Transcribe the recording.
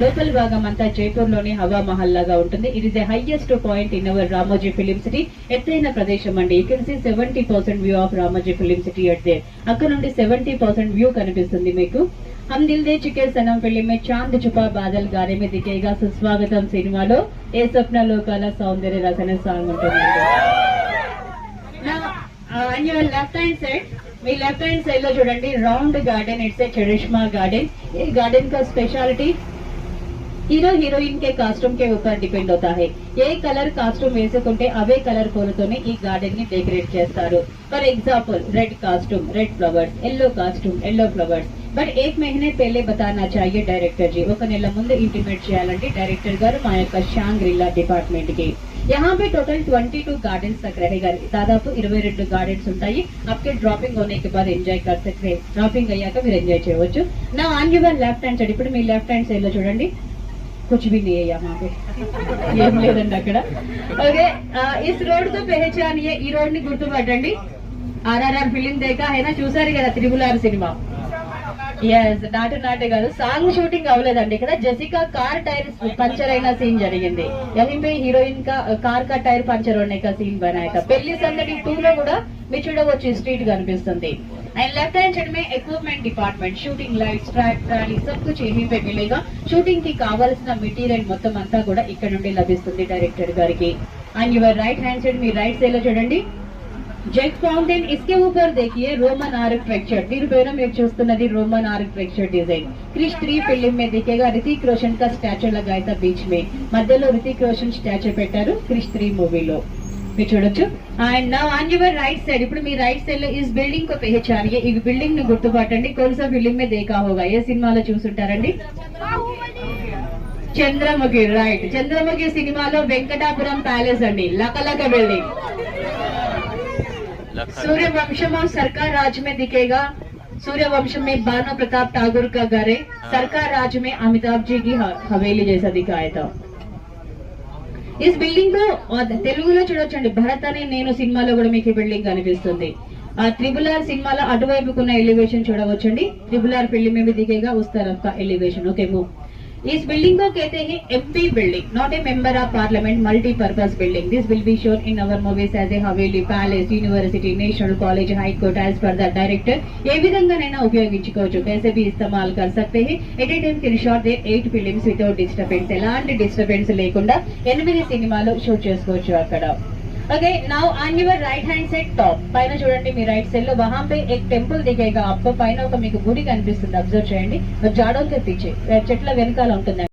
Local భాగం అంతా జైపూర్ లోని హవా మహల్ లాగా ఉంటుంది. It is the highest point in our Ramoji film city. ఎత్తైన ప్రదేశం అండి. You can see 70% view of Ramoji film city at there. అక్కడ నుండి 70% వ్యూ కనిపిస్తుంది మీకు. हम दिल दे चुके सनम फिल्म में चांद छुपा बादल गाने में दिखेगा సుస్వాగతం సినిమాలో ఏ స్వప్న లోకాల సౌందర్య రచన సాంగ్ ఉంటుంది. And your left hand side, మీ లెఫ్ట్ హ్యాండ్ సైడ్ లో చూడండి round garden. It's a charisma garden. ये गार्डन का स्पेशलिटी హీరో హీరోయిన్ కే కాస్ట్యూమ్ కే ऊपर డిపెండ్ అవుతా है. ఏ కలర్ కాస్ట్యూమ్ వేసుకుంటే అవే కలర్ పూలతోనే ఈ గార్డెన్ ని డెకరేట్ చేస్తారు. For example red costume red flowers, yellow costume yellow flowers. But एक महीने पहले बताना चाहिए डायरेक्टर जी. ఒక నెల ముందు ఇంటిమేట్ చేయాలంటే డైరెక్టర్ గారు మా యొక్క షాంగ్రిలా డిపార్ట్మెంట్ కి. यहाँ पे टोटल 22 गार्डन तक रहेगा. దాదాపు 22 గార్డెన్స్ ఉంటాయి. आपके ड्रॉपिंग होने के बाद ఎంజాయ్ कर सकते हैं. డ్రాపింగ్ అయ్యాక మీరు ఎంజాయ్ చేయవచ్చు. నా on your left hand side, ఇప్పుడు మీ లెఫ్ట్ హ్యాండ్ సైడ్ లో చూడండి कुछ भी नहीं है यहाँ पे. ఏం లేదండి అక్కడ. ఓకే, ఇస్ రోడ్ తో పెహచానియే. ఈ రోడ్ ని గుర్తుపట్టండి. ఆర్ఆర్ఆర్ ఫిలిం దేకా హైనా, చూసారు కదా త్రిబుల్ సినిమా. ఎస్, నాటే కాదు, సాంగ్ షూటింగ్ అవ్వలేదండి ఇక్కడ. జెసికా కార్ టైర్ పంచర్ అయిన సీన్ జరిగింది. यहीं पे హీరోయిన్ కా కార్ కా టైర్ పంచర్ होने का सीन बनाया था. పెళ్లి సందడి 2 లో కూడా మీరు చూడవచ్చు స్ట్రీట్ కనిపిస్తుంది. అండ్ లెఫ్ట్ హ్యాండ్ సైడ్ में equipment department, shooting lights, track trolley सब कुछ यहीं पे मिलेगा. షూటింగ్ కి కావాల్సిన మెటీరియల్ మొత్తం అంతా కూడా ఇక్కడ నుండి లభిస్తుంది డైరెక్టర్ గారికి. And your right hand side, me right side లో చూడండి जेट फाउंटेन. इसके ऊपर देखिए रोमन आर्किटेक्चर. దీని పేరు మీరు చూస్తున్నది Roman architecture design. Krrish 3 film में दिखेगा. ऋतिक रोशन का स्टैचू लगाया था बीच में. మధ్యలో ऋतिक रोशन స్టాచ్యూ పెట్టారు క్రిష్ 3 మూవీలో మీరు చూడొచ్చు. And now on your right side, ఇప్పుడు మీ రైట్ సైడ్ లో ఇస్ బిల్డింగ్ को पहचानिए. ఈ బిల్డింగ్ ని గుర్తుపట్టండి. कौन सा फिल्म में देखा होगा? ఏ సినిమాలో చూసుంటారండి? చంద్రముఖి. రైట్, చంద్రముఖి సినిమాలో వెంకటాపురం ప్యాలెస్ అండి, లకలక బిల్డింగ్. सूर्यवंशम और सरकार राज में दिखेगा. सूर्यवंशम में भानु प्रताप ठाकुर का घर है. सरकार राज में अमिताभ जी की हवेली जैसा दिखाया था. इस बिल्डिंग को తెలుగులో చూడొచ్చండి. భరత్ అనే నేను సినిమాలో కూడా మీకు బిల్డింగ్ కనిపిస్తుంది. ट्रिबल आर సినిమాలో అటువైపుకున్న ఎలివేషన్ చూడవచ్చండి. ट्रिबल आर फिल्म में भी दिखेगा उस तरफ का एलिवेशन. Okay move. इस बिल्डिंग को कहते हैं MP building, not a member of parliament, multipurpose building. This will be shown in our movies as a haveli, palace, university, national college, high court as per the director. ఏ విధంగానైనా ఉపయోగించుకోవచ్చు. कैसे भी इस्तेमाल कर सकते हैं. At a time can shot there 8 films without disturbance. ఎలాంటి డిస్టర్బెన్స్ లేకుండా 8 సినిమాలు షూట్ చేసుకోవచ్చు అక్కడ. Okay, now on your right hand side top పైన చూడండి మీ రైట్ సైడ్ లో वहां पे एक टेंपल दिखेगा आपको. పైన ఒక మీకు గుడి కనిపిస్తుంది. అబ్జర్వ్ చేయండి. జాడోల్ కే పీछे చెట్ల వెనకాల ఉంటుంది.